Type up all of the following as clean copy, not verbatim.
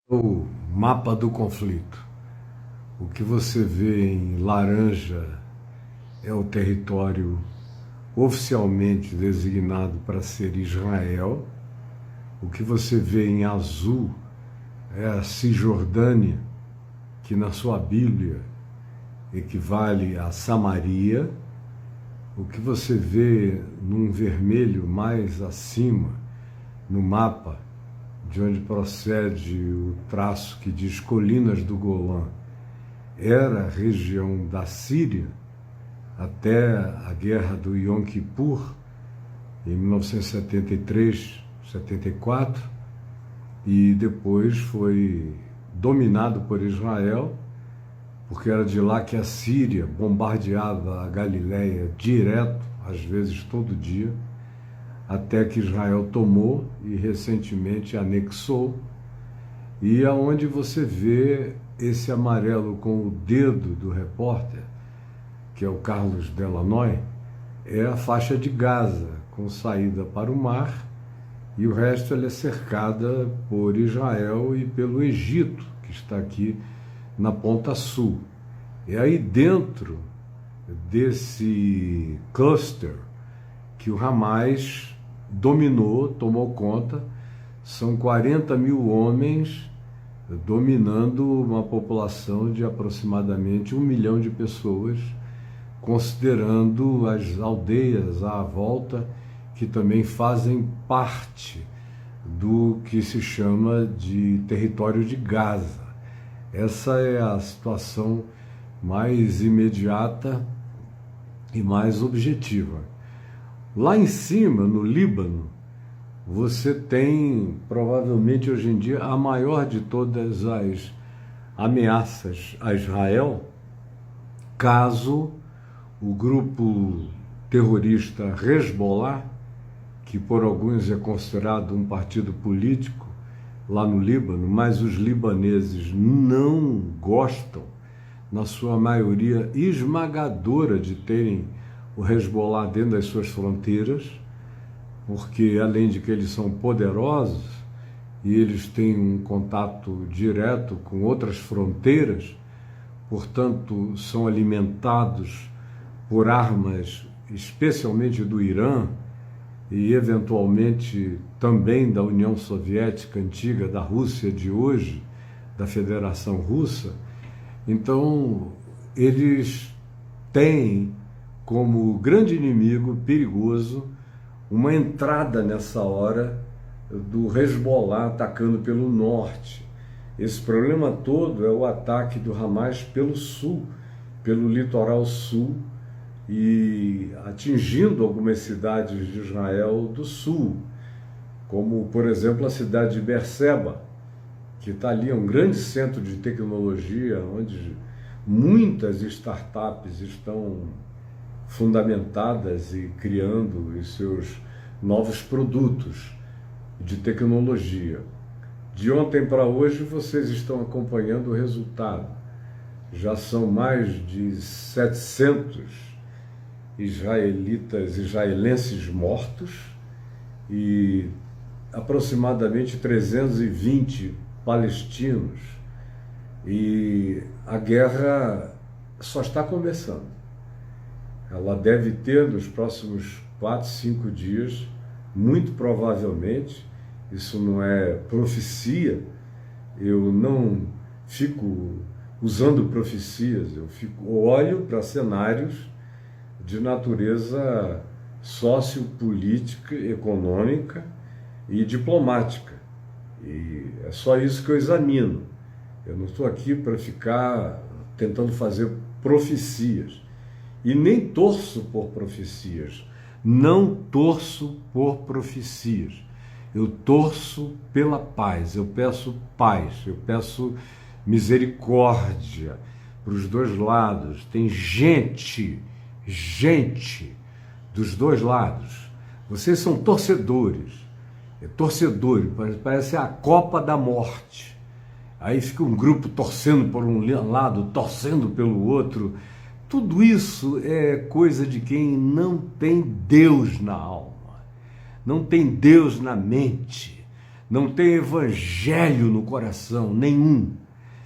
O mapa do conflito. O que você vê em laranja é o território oficialmente designado para ser Israel. O que você vê em azul é a Cisjordânia, que na sua Bíblia equivale a Samaria. O que você vê num vermelho mais acima, no mapa, de onde procede o traço que diz Colinas do Golã, era a região da Síria até a guerra do Yom Kippur, em 1973, 74, e depois foi dominado por Israel, porque era de lá que a Síria bombardeava a Galileia direto, às vezes todo dia, até que Israel tomou e recentemente anexou. E aonde você vê esse amarelo com o dedo do repórter, que é o Carlos Delanoy, é a faixa de Gaza, com saída para o mar, e o resto ela é cercada por Israel e pelo Egito, que está aqui na ponta sul. É aí dentro desse cluster que o Hamas dominou, tomou conta. São 40 mil homens dominando uma população de aproximadamente 1 milhão de pessoas, considerando as aldeias à volta, que também fazem parte do que se chama de território de Gaza. Essa é a situação mais imediata e mais objetiva. Lá em cima, no Líbano, você tem, provavelmente hoje em dia, a maior de todas as ameaças a Israel, caso o grupo terrorista Hezbollah, que por alguns é considerado um partido político lá no Líbano, mas os libaneses não gostam, na sua maioria esmagadora, de terem o Hezbollah dentro das suas fronteiras, porque além de que eles são poderosos e eles têm um contato direto com outras fronteiras, portanto são alimentados por armas, especialmente do Irã e eventualmente também da União Soviética antiga, da Rússia de hoje, da Federação Russa. Então eles têm como grande inimigo perigoso uma entrada nessa hora do Hezbollah atacando pelo norte. Esse problema todo é o ataque do Hamas pelo sul, pelo litoral sul, e atingindo algumas cidades de Israel do sul, como, por exemplo, a cidade de Beerseba, que está ali, é um grande centro de tecnologia, onde muitas startups estão fundamentadas e criando os seus novos produtos de tecnologia. De ontem para hoje vocês estão acompanhando o resultado. Já são mais de 700 israelenses mortos e aproximadamente 320 palestinos. E a guerra só está começando. Ela deve ter nos próximos 4, 5 dias, muito provavelmente, isso não é profecia, eu não fico usando profecias, olho para cenários de natureza sociopolítica, econômica e diplomática. E é só isso que eu examino. Eu não estou aqui para ficar tentando fazer profecias. E nem torço por profecias. Não torço por profecias. Eu torço pela paz. Eu peço paz. Eu peço misericórdia para os dois lados. Tem gente dos dois lados. Vocês são torcedores. Torcedores, parece a Copa da Morte. Aí fica um grupo torcendo por um lado, torcendo pelo outro. Tudo isso é coisa de quem não tem Deus na alma, não tem Deus na mente, não tem evangelho no coração, nenhum.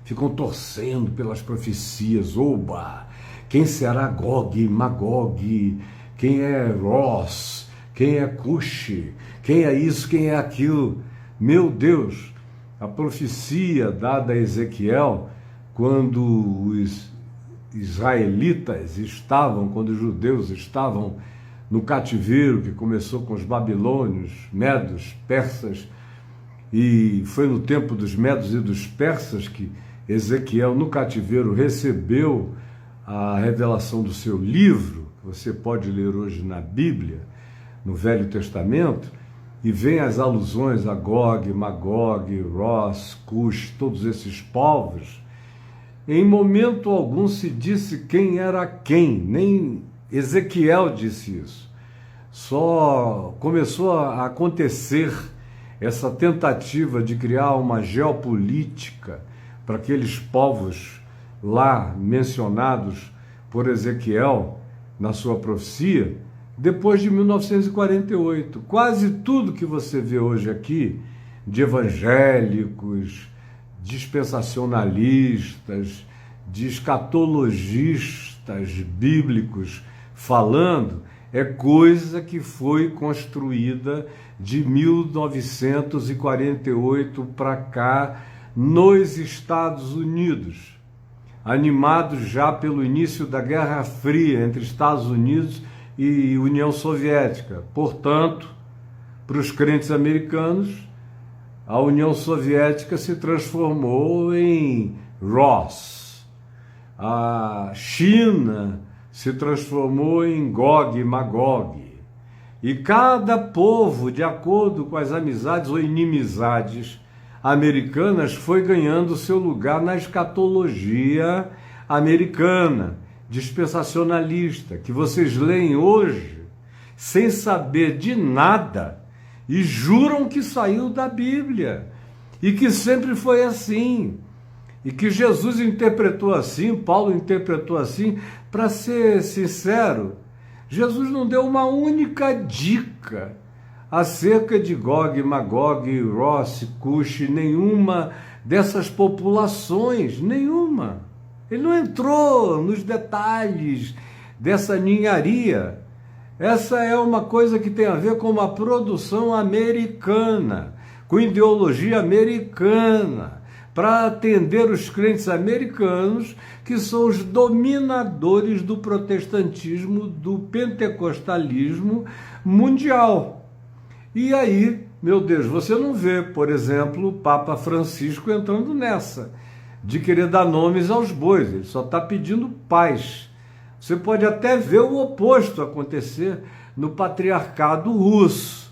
Ficam torcendo pelas profecias. Oba! Quem será Gog e Magog? Quem é Ross? Quem é Cush? Quem é isso? Quem é aquilo? Meu Deus! A profecia dada a Ezequiel, quando os israelitas estavam, quando os judeus estavam no cativeiro, que começou com os babilônios, medos, persas, e foi no tempo dos medos e dos persas que Ezequiel, no cativeiro, recebeu a revelação do seu livro, que você pode ler hoje na Bíblia, no Velho Testamento, e vem as alusões a Gog, Magog, Ross, Cush, todos esses povos. Em momento algum se disse quem era quem, nem Ezequiel disse isso. Só começou a acontecer essa tentativa de criar uma geopolítica para aqueles povos lá mencionados por Ezequiel na sua profecia, depois de 1948. Quase tudo que você vê hoje aqui, de evangélicos, dispensacionalistas, de escatologistas bíblicos falando, é coisa que foi construída de 1948 para cá nos Estados Unidos, animados já pelo início da Guerra Fria entre Estados Unidos e União Soviética. Portanto, para os crentes americanos, a União Soviética se transformou em Ross. A China se transformou em Gog e Magog. E cada povo, de acordo com as amizades ou inimizades americanas, foi ganhando seu lugar na escatologia americana, dispensacionalista, que vocês leem hoje sem saber de nada e juram que saiu da Bíblia e que sempre foi assim e que Jesus interpretou assim, Paulo interpretou assim. Para ser sincero, Jesus não deu uma única dica acerca de Gog, Magog, Ross, Cush, nenhuma dessas populações, nenhuma. Ele não entrou nos detalhes dessa ninharia. Essa é uma coisa que tem a ver com uma produção americana, com ideologia americana, para atender os crentes americanos, que são os dominadores do protestantismo, do pentecostalismo mundial. E aí, meu Deus, você não vê, por exemplo, o Papa Francisco entrando nessa, de querer dar nomes aos bois. Ele só está pedindo paz. Você pode até ver o oposto acontecer no patriarcado russo.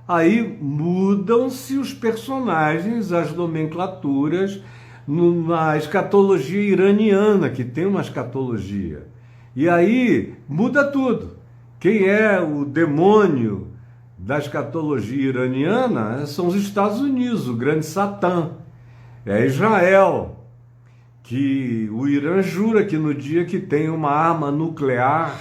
Aí mudam-se os personagens, as nomenclaturas, na escatologia iraniana, que tem uma escatologia. E aí muda tudo. Quem é o demônio da escatologia iraniana são os Estados Unidos, o grande Satã. É Israel, que o Irã jura que no dia que tem uma arma nuclear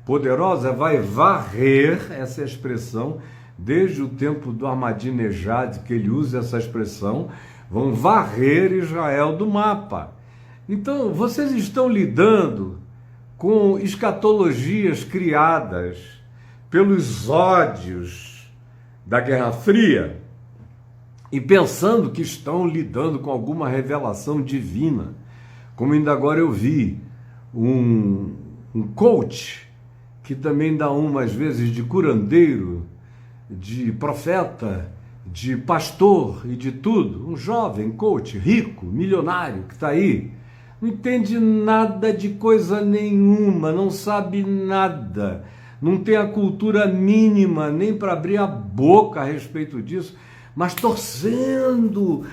poderosa, vai varrer, essa expressão, desde o tempo do Ahmadinejad, que ele usa essa expressão, vão varrer Israel do mapa. Então, vocês estão lidando com escatologias criadas pelos ódios da Guerra Fria e pensando que estão lidando com alguma revelação divina. Como ainda agora eu vi um coach, que também dá às vezes, de curandeiro, de profeta, de pastor e de tudo, um jovem coach, rico, milionário, que está aí, não entende nada de coisa nenhuma, não sabe nada, não tem a cultura mínima nem para abrir a boca a respeito disso, mas torcendo,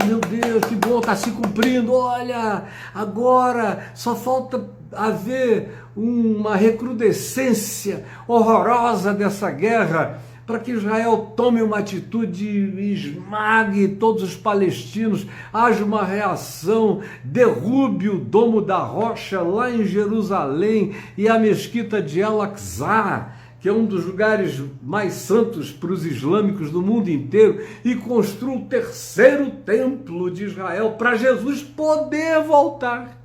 meu Deus, que bom, está se cumprindo, olha, agora só falta haver uma recrudescência horrorosa dessa guerra, para que Israel tome uma atitude e esmague todos os palestinos, haja uma reação, derrube o Domo da Rocha lá em Jerusalém e a mesquita de El-Aqsa, que é um dos lugares mais santos para os islâmicos do mundo inteiro, e construa o terceiro templo de Israel para Jesus poder voltar.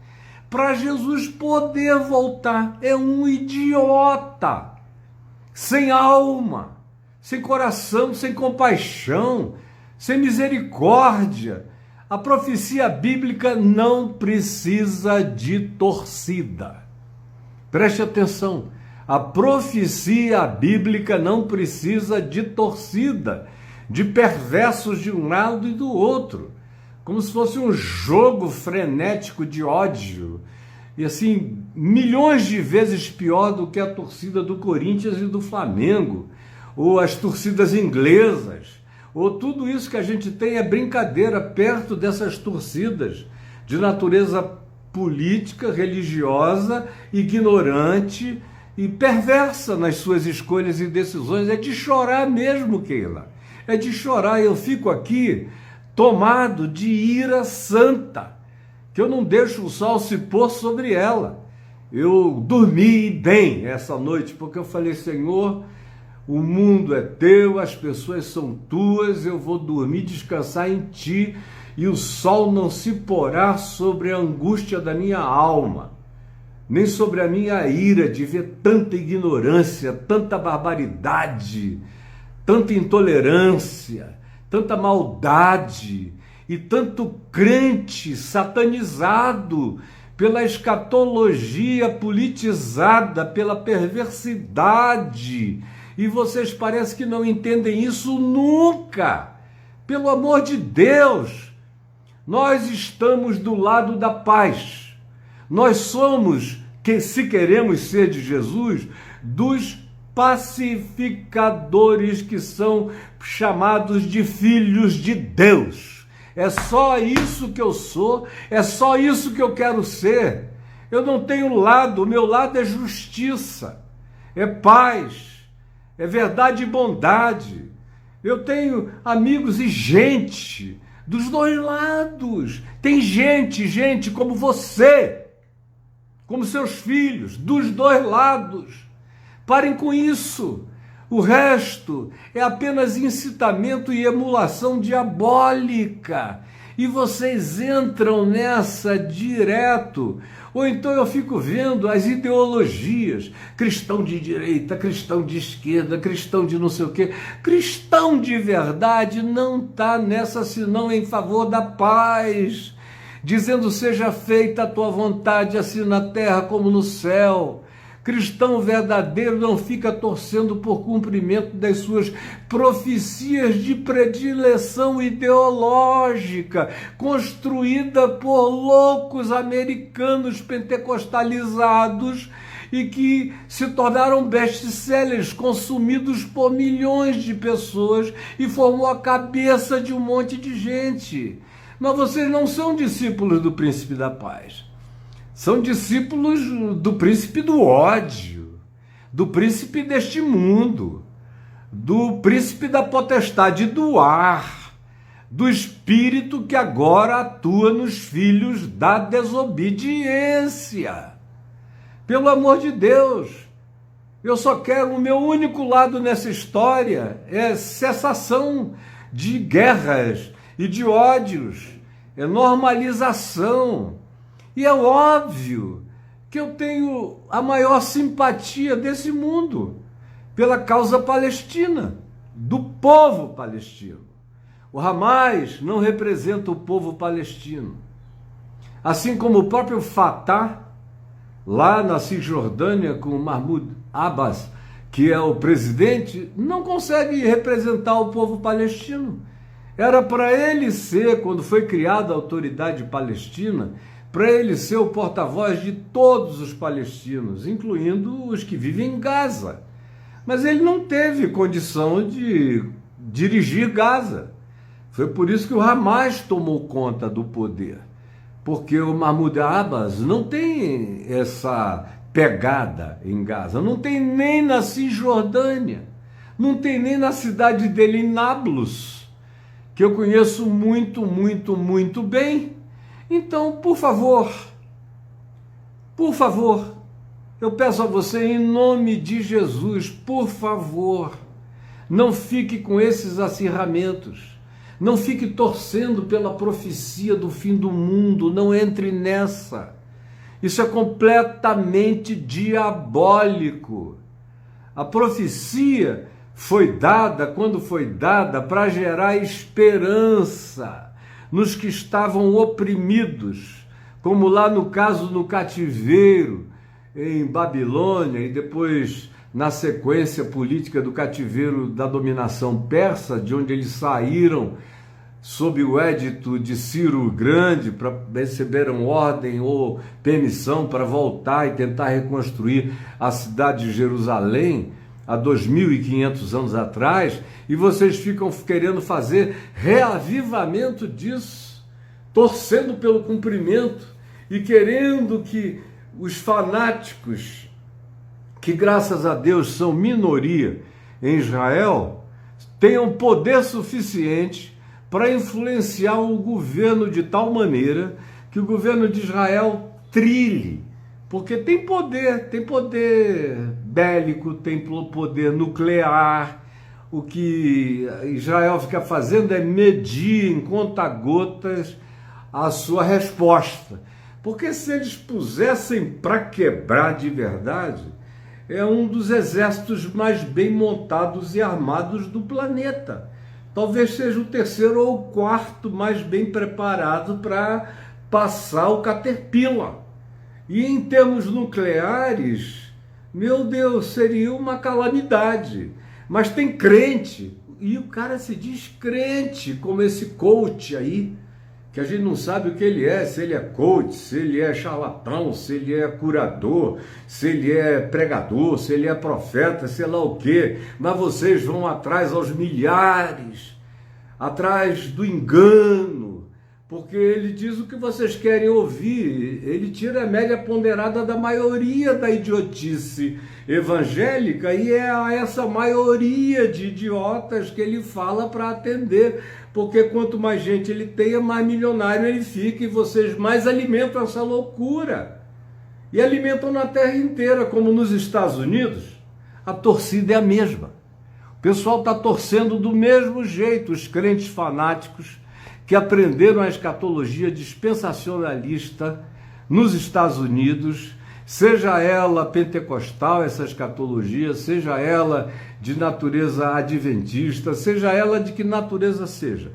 Para Jesus poder voltar. É um idiota, sem alma, sem coração, sem compaixão, sem misericórdia. A profecia bíblica não precisa de torcida. Preste atenção. A profecia bíblica não precisa de torcida, de perversos de um lado e do outro, como se fosse um jogo frenético de ódio, e assim, milhões de vezes pior do que a torcida do Corinthians e do Flamengo, ou as torcidas inglesas, ou tudo isso que a gente tem é brincadeira perto dessas torcidas de natureza política, religiosa, ignorante e perversa nas suas escolhas e decisões. É de chorar mesmo, Keila. É de chorar. Eu fico aqui tomado de ira santa, que eu não deixo o sol se pôr sobre ela. Eu dormi bem essa noite, porque eu falei: Senhor, o mundo é teu, as pessoas são tuas, eu vou dormir, descansar em ti, e o sol não se porá sobre a angústia da minha alma, nem sobre a minha ira de ver tanta ignorância, tanta barbaridade, tanta intolerância, tanta maldade e tanto crente satanizado pela escatologia politizada, pela perversidade. E vocês parecem que não entendem isso nunca. Pelo amor de Deus, nós estamos do lado da paz. Nós somos, se queremos ser de Jesus, dos pacificadores, que são chamados de filhos de Deus. É só isso que eu sou, é só isso que eu quero ser. Eu não tenho lado, o meu lado é justiça, é paz, é verdade e bondade. Eu tenho amigos e gente dos dois lados. Tem gente como você, como seus filhos, dos dois lados. Parem com isso. O resto é apenas incitamento e emulação diabólica. E vocês entram nessa direto. Ou então eu fico vendo as ideologias. Cristão de direita, cristão de esquerda, cristão de não sei o quê. Cristão de verdade não está nessa senão em favor da paz, dizendo: seja feita a tua vontade, assim na terra como no céu. Cristão verdadeiro não fica torcendo por cumprimento das suas profecias de predileção ideológica, construída por loucos americanos pentecostalizados e que se tornaram best-sellers, consumidos por milhões de pessoas e formou a cabeça de um monte de gente. Mas vocês não são discípulos do príncipe da paz. São discípulos do príncipe do ódio, do príncipe deste mundo, do príncipe da potestade do ar, do espírito que agora atua nos filhos da desobediência. Pelo amor de Deus, eu só quero, o meu único lado nessa história é cessação de guerras e de ódios, é normalização. E é óbvio que eu tenho a maior simpatia desse mundo pela causa palestina, do povo palestino. O Hamas não representa o povo palestino. Assim como o próprio Fatah, lá na Cisjordânia, com Mahmoud Abbas, que é o presidente, não consegue representar o povo palestino. Era para ele ser, quando foi criada a autoridade palestina, para ele ser o porta-voz de todos os palestinos, incluindo os que vivem em Gaza. Mas ele não teve condição de dirigir Gaza. Foi por isso que o Hamas tomou conta do poder, porque o Mahmoud Abbas não tem essa pegada em Gaza, não tem nem na Cisjordânia, não tem nem na cidade dele, em Nablus, que eu conheço muito, muito, muito bem. Então, por favor, Eu peço a você, em nome de Jesus, por favor, não fique com esses acirramentos. Não fique torcendo pela profecia do fim do mundo. Não entre nessa. Isso é completamente diabólico. A profecia foi dada, quando foi dada, para gerar esperança nos que estavam oprimidos, como lá no caso no cativeiro, em Babilônia, e depois na sequência política do cativeiro da dominação persa, de onde eles saíram sob o édito de Ciro o Grande, receberam ordem ou permissão para voltar e tentar reconstruir a cidade de Jerusalém há 2.500 anos atrás, e vocês ficam querendo fazer reavivamento disso, torcendo pelo cumprimento e querendo que os fanáticos, que graças a Deus são minoria em Israel, tenham poder suficiente para influenciar o governo de tal maneira que o governo de Israel trilhe, porque tem poder bélico, tem poder nuclear. O que Israel fica fazendo é medir em conta-gotas a sua resposta, porque se eles pusessem para quebrar de verdade, é um dos exércitos mais bem montados e armados do planeta. Talvez seja o terceiro ou o quarto mais bem preparado para passar o Caterpillar. E em termos nucleares, meu Deus, seria uma calamidade. Mas tem crente, e o cara se diz crente, como esse coach aí, que a gente não sabe o que ele é, se ele é coach, se ele é charlatão, se ele é curador, se ele é pregador, se ele é profeta, sei lá o quê. Mas vocês vão atrás aos milhares, atrás do engano, porque ele diz o que vocês querem ouvir, ele tira a média ponderada da maioria da idiotice evangélica, e é a essa maioria de idiotas que ele fala para atender, porque quanto mais gente ele tenha, mais milionário ele fica, e vocês mais alimentam essa loucura, e alimentam na terra inteira, como nos Estados Unidos, a torcida é a mesma. O pessoal está torcendo do mesmo jeito, os crentes fanáticos que aprenderam a escatologia dispensacionalista nos Estados Unidos, seja ela pentecostal, essa escatologia, seja ela de natureza adventista, seja ela de que natureza seja.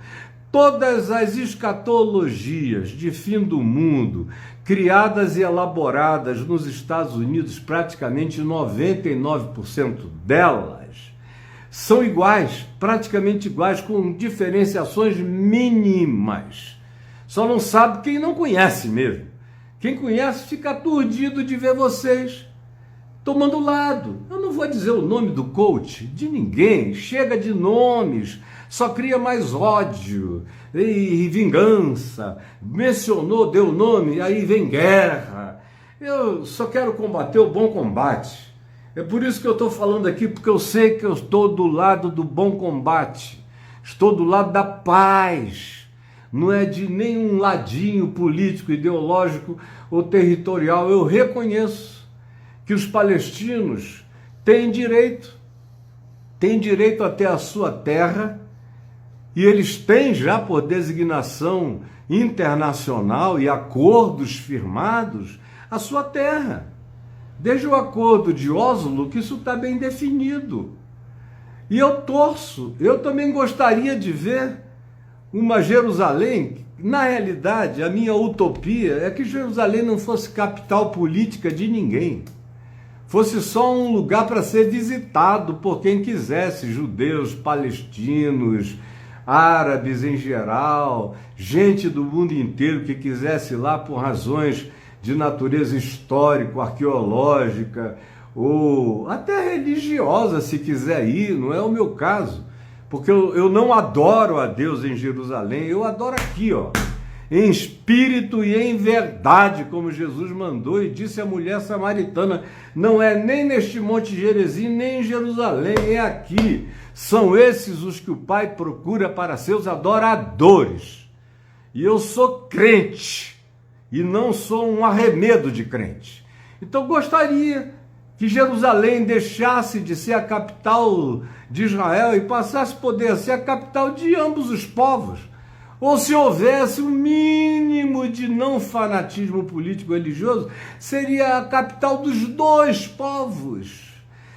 Todas as escatologias de fim do mundo, criadas e elaboradas nos Estados Unidos, praticamente 99% delas, são iguais, praticamente iguais, com diferenciações mínimas. Só não sabe quem não conhece mesmo. Quem conhece fica aturdido de ver vocês tomando lado. Eu não vou dizer o nome do coach, de ninguém, chega de nomes, só cria mais ódio e vingança. Mencionou, deu nome, aí vem guerra. Eu só quero combater o bom combate. É por isso que eu estou falando aqui, porque eu sei que eu estou do lado do bom combate, estou do lado da paz, não é de nenhum ladinho político, ideológico ou territorial. Eu reconheço que os palestinos têm direito a ter a sua terra, e eles têm já por designação internacional e acordos firmados a sua terra. Desde o acordo de Oslo, que isso está bem definido. E eu torço, eu também gostaria de ver uma Jerusalém. Na realidade, a minha utopia é que Jerusalém não fosse capital política de ninguém. Fosse só um lugar para ser visitado por quem quisesse, judeus, palestinos, árabes em geral, gente do mundo inteiro que quisesse ir lá por razões de natureza histórico-arqueológica, ou até religiosa, se quiser ir, não é o meu caso, porque eu não adoro a Deus em Jerusalém, eu adoro aqui, ó, em espírito e em verdade, como Jesus mandou e disse à mulher samaritana, não é nem neste Monte Gerizim, nem em Jerusalém, é aqui, são esses os que o Pai procura para seus adoradores, e eu sou crente, e não sou um arremedo de crente. Então gostaria que Jerusalém deixasse de ser a capital de Israel e passasse a poder ser a capital de ambos os povos. Ou se houvesse um mínimo de não fanatismo político-religioso, seria a capital dos dois povos,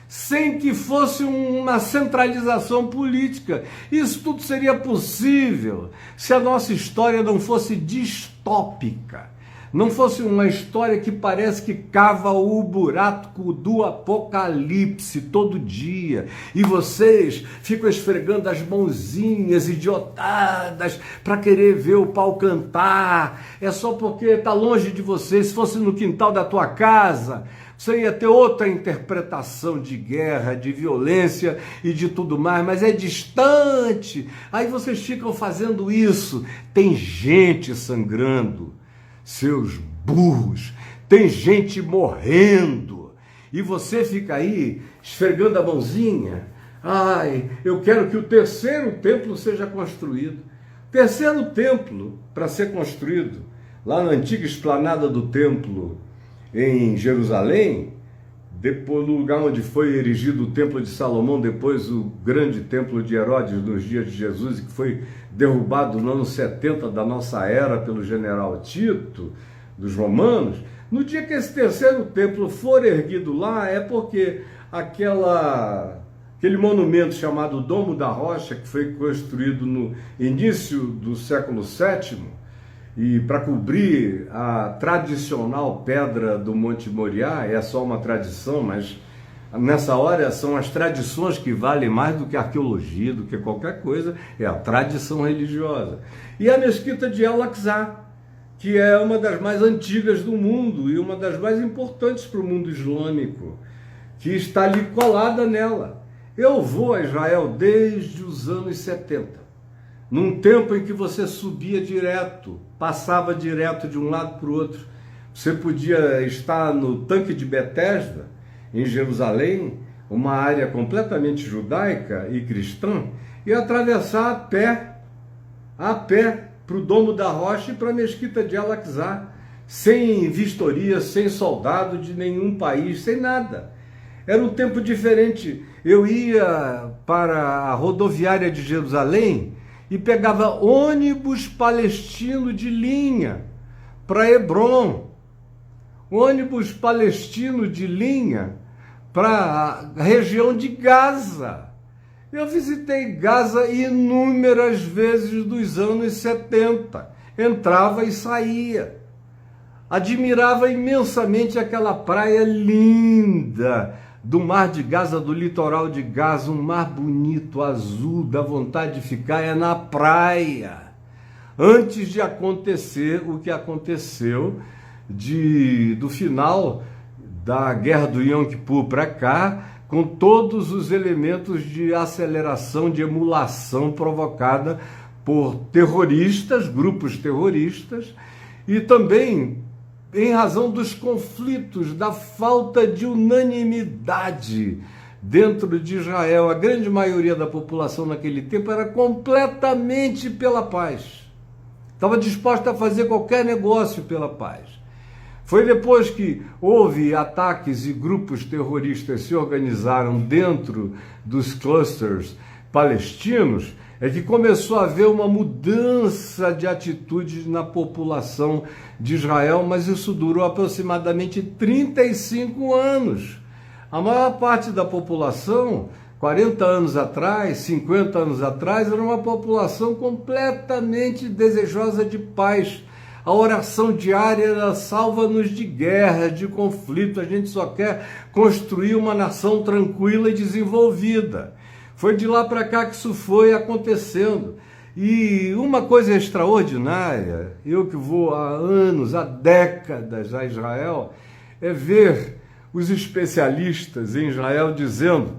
sem que fosse uma centralização política. Isso tudo seria possível se a nossa história não fosse distópica. Não fosse uma história que parece que cava o buraco do apocalipse todo dia. E vocês ficam esfregando as mãozinhas idiotadas para querer ver o pau cantar. É só porque está longe de vocês. Se fosse no quintal da tua casa, você ia ter outra interpretação de guerra, de violência e de tudo mais, mas é distante. Aí vocês ficam fazendo isso. Tem gente sangrando. Seus burros, tem gente morrendo, e você fica aí esfregando a mãozinha. Ai, eu quero que o terceiro templo seja construído. Terceiro templo para ser construído, lá na antiga esplanada do templo em Jerusalém, depois no lugar onde foi erigido o templo de Salomão, depois o grande templo de Herodes nos dias de Jesus, que foi derrubado no ano 70 da nossa era pelo general Tito, dos romanos. No dia que esse terceiro templo for erguido lá, é porque aquele monumento chamado Domo da Rocha, que foi construído no início do século VII, e para cobrir a tradicional pedra do Monte Moriá, é só uma tradição, mas nessa hora são as tradições que valem mais do que a arqueologia, do que qualquer coisa, é a tradição religiosa. E a mesquita de Al-Aqsa, que é uma das mais antigas do mundo e uma das mais importantes para o mundo islâmico, que está ali colada nela. Eu vou a Israel desde os anos 70. Num tempo em que você subia direto, passava direto de um lado para o outro. Você podia estar no tanque de Betesda, em Jerusalém, uma área completamente judaica e cristã, e atravessar a pé para o Domo da Rocha e para a mesquita de Al-Aqsa, sem vistoria, sem soldado de nenhum país, sem nada. Era um tempo diferente. Eu ia para a rodoviária de Jerusalém e pegava ônibus palestino de linha para Hebron, ônibus palestino de linha para a região de Gaza. Eu visitei Gaza inúmeras vezes dos anos 70, entrava e saía. Admirava imensamente aquela praia linda do mar de Gaza, do litoral de Gaza, um mar bonito, azul, dá vontade de ficar é na praia. Antes de acontecer o que aconteceu do final da guerra do Yom Kippur para cá, com todos os elementos de aceleração, de emulação provocada por terroristas, grupos terroristas, e também em razão dos conflitos, da falta de unanimidade dentro de Israel. A grande maioria da população naquele tempo era completamente pela paz. Estava disposta a fazer qualquer negócio pela paz. Foi depois que houve ataques e grupos terroristas se organizaram dentro dos clusters palestinos, é que começou a haver uma mudança de atitude na população de Israel, mas isso durou aproximadamente 35 anos. A maior parte da população, 40 anos atrás, 50 anos atrás, era uma população completamente desejosa de paz. A oração diária era salva-nos de guerra, de conflito, a gente só quer construir uma nação tranquila e desenvolvida. Foi de lá para cá que isso foi acontecendo. E uma coisa extraordinária, eu que vou há anos, há décadas a Israel, é ver os especialistas em Israel dizendo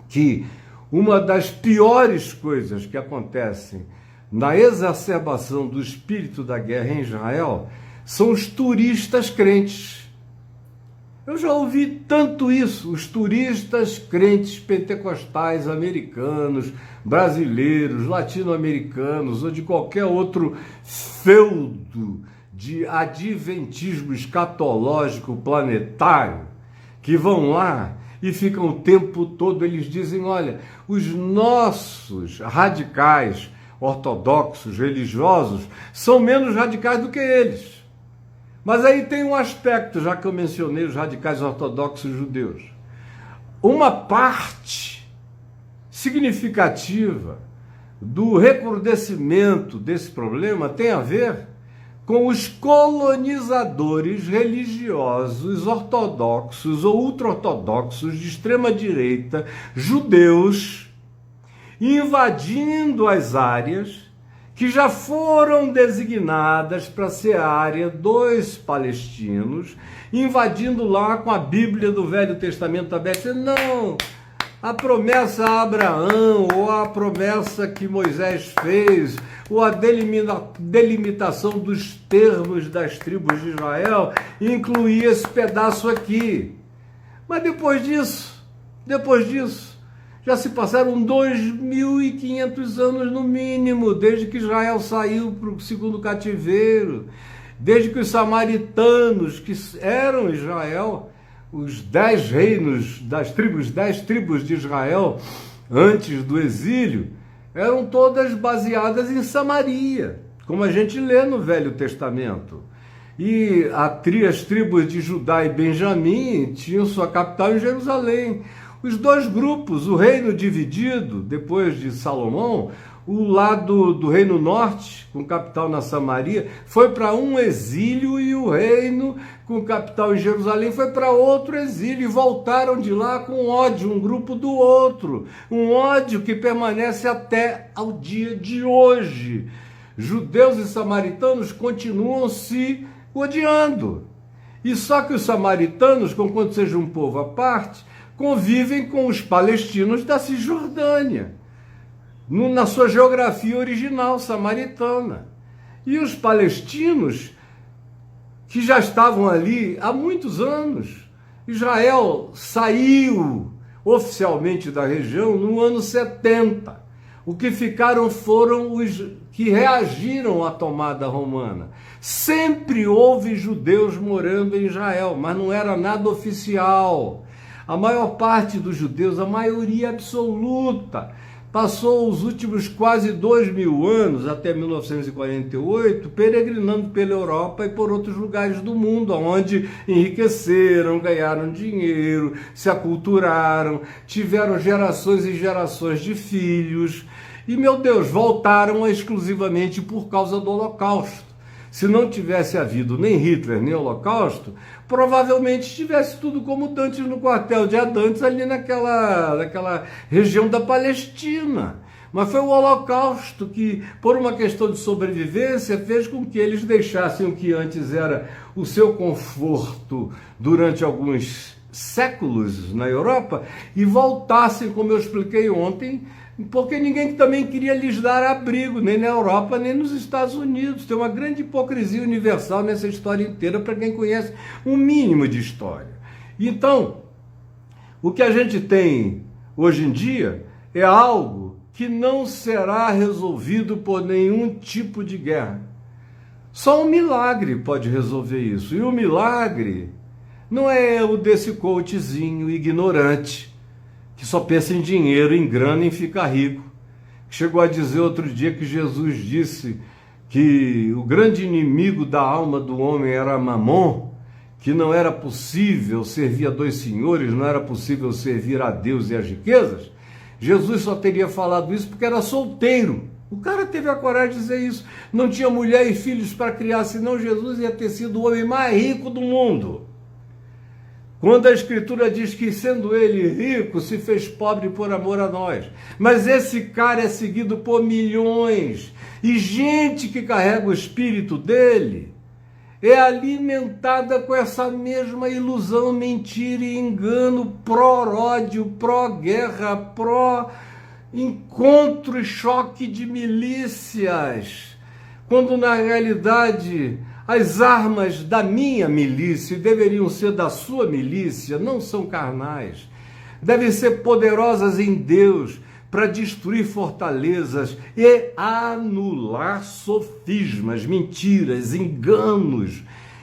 que uma das piores coisas que acontecem na exacerbação do espírito da guerra em Israel são os turistas crentes. Eu já ouvi tanto isso, os turistas crentes pentecostais americanos, brasileiros, latino-americanos ou de qualquer outro feudo de adventismo escatológico planetário que vão lá e ficam o tempo todo, eles dizem, olha, os nossos radicais ortodoxos, religiosos, são menos radicais do que eles. Mas aí tem um aspecto, já que eu mencionei os radicais ortodoxos judeus. Uma parte significativa do recrudescimento desse problema tem a ver com os colonizadores religiosos ortodoxos ou ultra-ortodoxos de extrema-direita, judeus, invadindo as áreas que já foram designadas para ser a área dos palestinos, invadindo lá com a Bíblia do Velho Testamento aberta. Não, a promessa a Abraão, ou a promessa que Moisés fez, ou a delimitação dos termos das tribos de Israel, incluía esse pedaço aqui. Mas depois disso, já se passaram 2.500 anos no mínimo, desde que Israel saiu para o segundo cativeiro, desde que os samaritanos, que eram Israel, os 10 reinos das tribos, 10 tribos de Israel, antes do exílio, eram todas baseadas em Samaria, como a gente lê no Velho Testamento. E as tribos de Judá e Benjamim tinham sua capital em Jerusalém. Os dois grupos, o reino dividido, depois de Salomão, o lado do reino norte, com capital na Samaria, foi para um exílio, e o reino com capital em Jerusalém foi para outro exílio, e voltaram de lá com ódio, um grupo do outro, um ódio que permanece até ao dia de hoje. Judeus e samaritanos continuam se odiando, e só que os samaritanos, conquanto seja um povo à parte, convivem com os palestinos da Cisjordânia, na sua geografia original samaritana. E os palestinos, que já estavam ali há muitos anos, Israel saiu oficialmente da região no ano 70. O que ficaram foram os que reagiram à tomada romana. Sempre houve judeus morando em Israel, mas não era nada oficial. A maior parte dos judeus, a maioria absoluta, passou os últimos quase 2.000 anos, até 1948, peregrinando pela Europa e por outros lugares do mundo, onde enriqueceram, ganharam dinheiro, se aculturaram, tiveram gerações e gerações de filhos, e, meu Deus, voltaram exclusivamente por causa do Holocausto. Se não tivesse havido nem Hitler, nem Holocausto, provavelmente tivesse tudo como dantes no quartel de Adantes, ali naquela região da Palestina. Mas foi o Holocausto que, por uma questão de sobrevivência, fez com que eles deixassem o que antes era o seu conforto durante alguns séculos na Europa e voltassem, como eu expliquei ontem, porque ninguém também queria lhes dar abrigo, nem na Europa, nem nos Estados Unidos. Tem uma grande hipocrisia universal nessa história inteira, para quem conhece um mínimo de história. Então, o que a gente tem hoje em dia é algo que não será resolvido por nenhum tipo de guerra. Só um milagre pode resolver isso. E o milagre não é o desse coachzinho ignorante, que só pensa em dinheiro, em grana, em ficar rico. Chegou a dizer outro dia que Jesus disse que o grande inimigo da alma do homem era Mamon, que não era possível servir a dois senhores, não era possível servir a Deus e as riquezas. Jesus só teria falado isso porque era solteiro. O cara teve a coragem de dizer isso. Não tinha mulher e filhos para criar, senão Jesus ia ter sido o homem mais rico do mundo. Quando a Escritura diz que, sendo ele rico, se fez pobre por amor a nós. Mas esse cara é seguido por milhões. E gente que carrega o espírito dele é alimentada com essa mesma ilusão, mentira e engano, pró-ódio, pró-guerra, pró-encontro e choque de milícias. Quando, na realidade, as armas da minha milícia, e deveriam ser da sua milícia, não são carnais. Devem ser poderosas em Deus para destruir fortalezas e anular sofismas, mentiras, enganos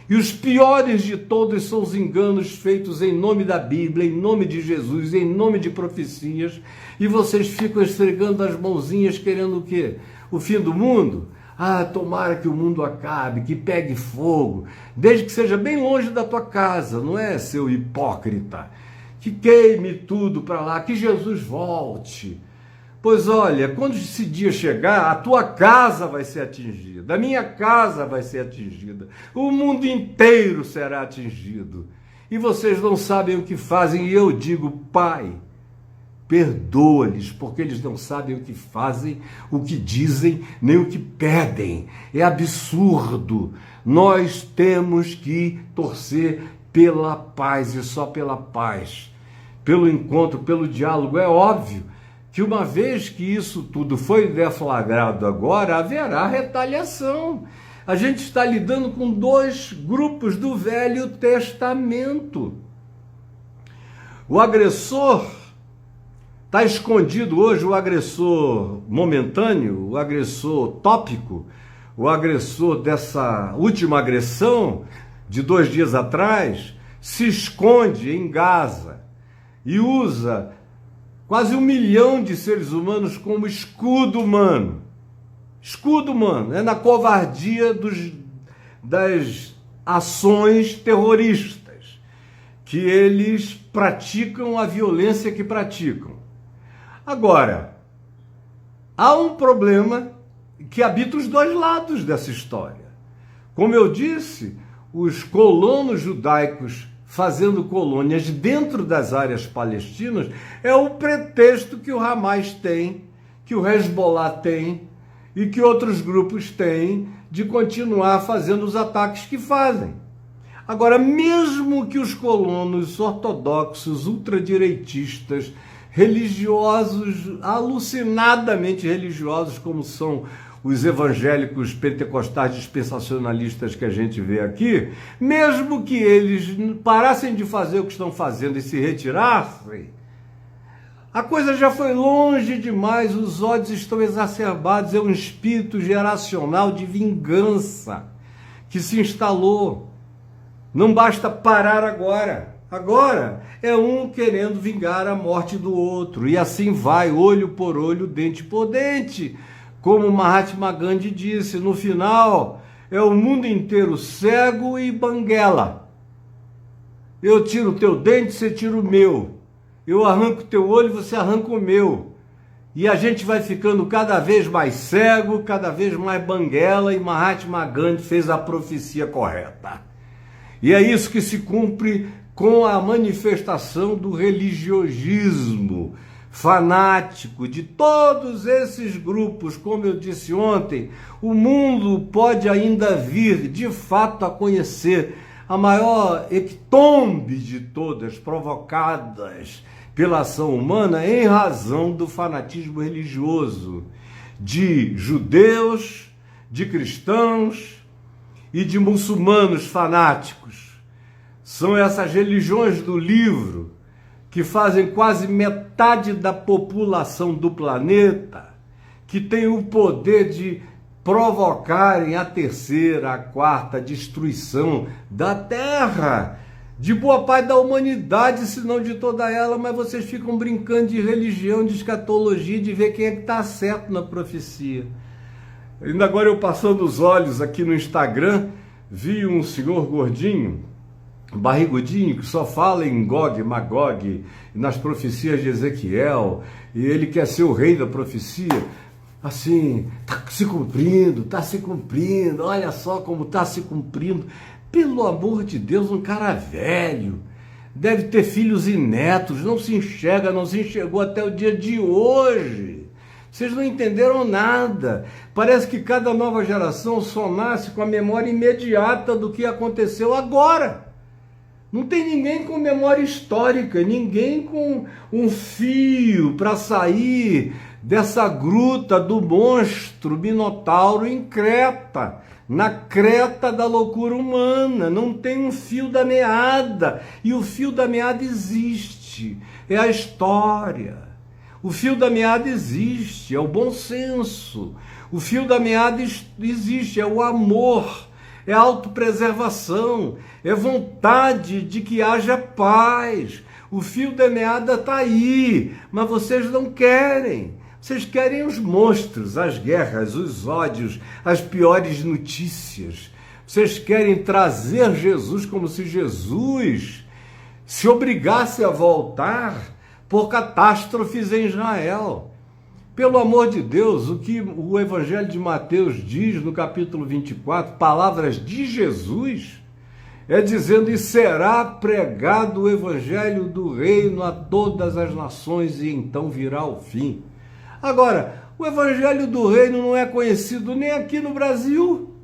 E os piores de todos são os enganos feitos em nome da Bíblia, em nome de Jesus, em nome de profecias. E vocês ficam esfregando as mãozinhas querendo o quê? O fim do mundo? Ah, tomara que o mundo acabe, que pegue fogo, desde que seja bem longe da tua casa, não é, seu hipócrita? Que queime tudo para lá, que Jesus volte. Pois olha, quando esse dia chegar, a tua casa vai ser atingida, a minha casa vai ser atingida, o mundo inteiro será atingido. E vocês não sabem o que fazem, e eu digo, Pai, perdoa-lhes, porque eles não sabem o que fazem, o que dizem, nem o que pedem. É absurdo. Nós temos que torcer pela paz e só pela paz, pelo encontro, pelo diálogo. É óbvio que uma vez que isso tudo foi deflagrado agora, haverá retaliação. A gente está lidando com dois grupos do Velho Testamento. O agressor está escondido hoje, o agressor momentâneo, o agressor tópico, o agressor dessa última agressão de 2 dias atrás, se esconde em Gaza e usa quase 1 milhão de seres humanos como escudo humano. Escudo humano, é na covardia das ações terroristas que eles praticam a violência que praticam. Agora, há um problema que habita os dois lados dessa história. Como eu disse, os colonos judaicos fazendo colônias dentro das áreas palestinas é o pretexto que o Hamas tem, que o Hezbollah tem e que outros grupos têm de continuar fazendo os ataques que fazem. Agora, mesmo que os colonos ortodoxos, ultradireitistas, religiosos, alucinadamente religiosos, como são os evangélicos pentecostais dispensacionalistas que a gente vê aqui, mesmo que eles parassem de fazer o que estão fazendo e se retirassem, a coisa já foi longe demais, os ódios estão exacerbados, é um espírito geracional de vingança que se instalou. Não basta parar agora. Agora é um querendo vingar a morte do outro, e assim vai, olho por olho, dente por dente. Como Mahatma Gandhi disse, no final é o mundo inteiro cego e banguela. Eu tiro o teu dente, você tira o meu. Eu arranco o teu olho, você arranca o meu. E a gente vai ficando cada vez mais cego, cada vez mais banguela, e Mahatma Gandhi fez a profecia correta. E é isso que se cumpre com a manifestação do religiosismo fanático de todos esses grupos. Como eu disse ontem, o mundo pode ainda vir de fato a conhecer a maior hecatombe de todas, provocadas pela ação humana em razão do fanatismo religioso de judeus, de cristãos e de muçulmanos fanáticos. São essas religiões do livro que fazem quase metade da população do planeta, que tem o poder de provocarem a terceira, a quarta destruição da Terra, de boa parte da humanidade, se não de toda ela. Mas vocês ficam brincando de religião, de escatologia, de ver quem é que está certo na profecia. Ainda agora, eu passando os olhos aqui no Instagram, vi um senhor gordinho, barrigudinho, que só fala em Gog, Magog, nas profecias de Ezequiel, e ele quer ser o rei da profecia. Assim, está se cumprindo, olha só como está se cumprindo. Pelo amor de Deus, um cara velho, deve ter filhos e netos, não se enxerga, não se enxergou até o dia de hoje. Vocês não entenderam nada. Parece que cada nova geração só nasce com a memória imediata do que aconteceu agora. Não tem ninguém com memória histórica, ninguém com um fio para sair dessa gruta do monstro Minotauro em Creta, na creta da loucura humana. Não tem um fio da meada, e o fio da meada existe, é a história. O fio da meada existe, é o bom senso. O fio da meada existe, é o amor, é autopreservação, é vontade de que haja paz. O fio da meada está aí, mas vocês não querem. Vocês querem os monstros, as guerras, os ódios, as piores notícias. Vocês querem trazer Jesus como se Jesus se obrigasse a voltar por catástrofes em Israel. Pelo amor de Deus, o que o Evangelho de Mateus diz no capítulo 24, palavras de Jesus, é dizendo: e será pregado o Evangelho do Reino a todas as nações, e então virá o fim. Agora, o Evangelho do Reino não é conhecido nem aqui no Brasil.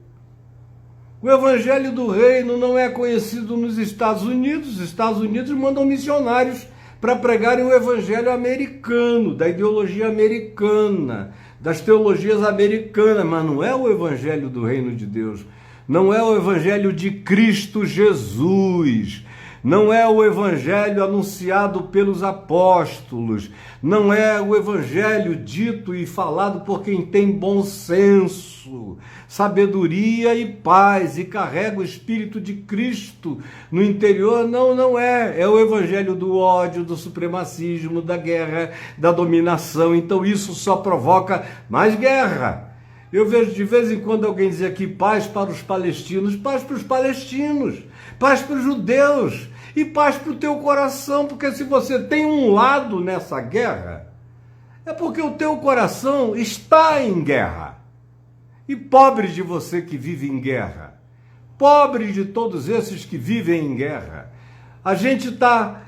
O Evangelho do Reino não é conhecido nos Estados Unidos. Os Estados Unidos mandam missionários para pregarem o Evangelho americano, da ideologia americana, das teologias americanas, mas não é o Evangelho do Reino de Deus. Não é o Evangelho de Cristo Jesus. Não é o Evangelho anunciado pelos apóstolos, não é o Evangelho dito e falado por quem tem bom senso, sabedoria e paz, e carrega o Espírito de Cristo no interior. Não é. É o Evangelho do ódio, do supremacismo, da guerra, da dominação. Então isso só provoca mais guerra. Eu vejo de vez em quando alguém dizer aqui: paz para os palestinos, paz para os palestinos, paz para os judeus e paz para o teu coração, porque se você tem um lado nessa guerra, é porque o teu coração está em guerra. E pobre de você que vive em guerra, pobre de todos esses que vivem em guerra. A gente está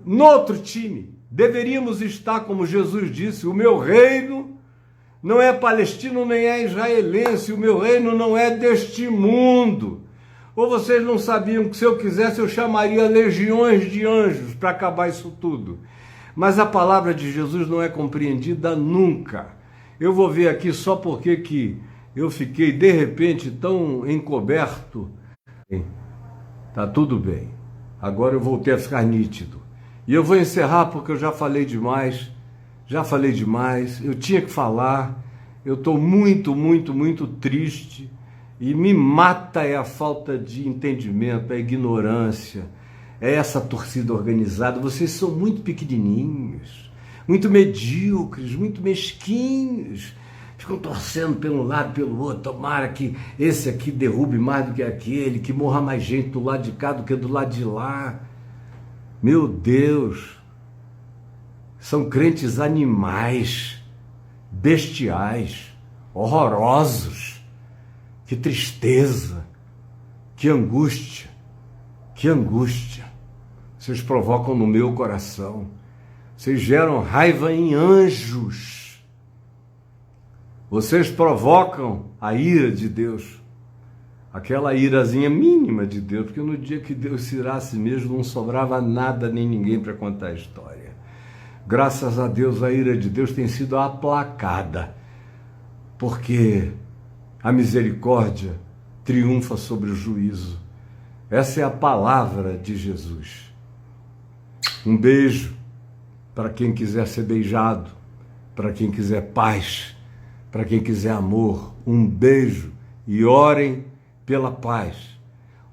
no outro time. Deveríamos estar, como Jesus disse: o meu reino não é palestino nem é israelense, o meu reino não é deste mundo. Ou vocês não sabiam que se eu quisesse eu chamaria legiões de anjos para acabar isso tudo? Mas a palavra de Jesus não é compreendida nunca. Eu vou ver aqui só porque que eu fiquei de repente tão encoberto. Tá tudo bem. Agora eu voltei a ficar nítido. E eu vou encerrar porque eu já falei demais. Eu tinha que falar. Eu estou muito triste. E me mata é a falta de entendimento, a ignorância, é essa torcida organizada. Vocês são muito pequenininhos, muito medíocres, muito mesquinhos. Ficam torcendo pelo lado, pelo outro. Tomara que esse aqui derrube mais do que aquele, que morra mais gente do lado de cá do que do lado de lá. Meu Deus, são crentes animais, bestiais, horrorosos. Que tristeza, que angústia. Vocês provocam no meu coração. Vocês geram raiva em anjos. Vocês provocam a ira de Deus. Aquela irazinha mínima de Deus, porque no dia que Deus se irasse mesmo, não sobrava nada nem ninguém para contar a história. Graças a Deus, a ira de Deus tem sido aplacada, porque a misericórdia triunfa sobre o juízo. Essa é a palavra de Jesus. Um beijo para quem quiser ser beijado, para quem quiser paz, para quem quiser amor. Um beijo e orem pela paz.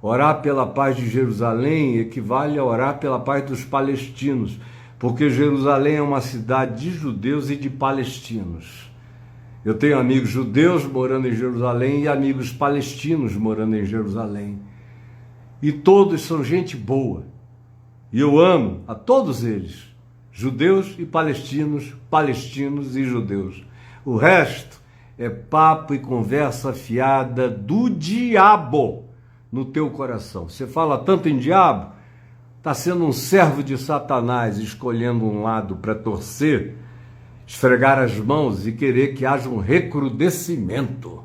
Orar pela paz de Jerusalém equivale a orar pela paz dos palestinos, porque Jerusalém é uma cidade de judeus e de palestinos. Eu tenho amigos judeus morando em Jerusalém e amigos palestinos morando em Jerusalém. E todos são gente boa. E eu amo a todos eles, judeus e palestinos, palestinos e judeus. O resto é papo e conversa fiada do diabo no teu coração. Você fala tanto em diabo, está sendo um servo de Satanás, escolhendo um lado para torcer, esfregar as mãos e querer que haja um recrudescimento,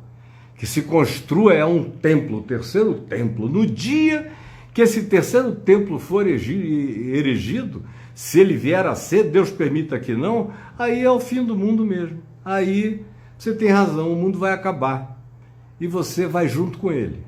que se construa um templo, o terceiro templo. No dia que esse terceiro templo for erigido, se ele vier a ser, Deus permita que não, aí é o fim do mundo mesmo. Aí você tem razão, o mundo vai acabar e você vai junto com ele.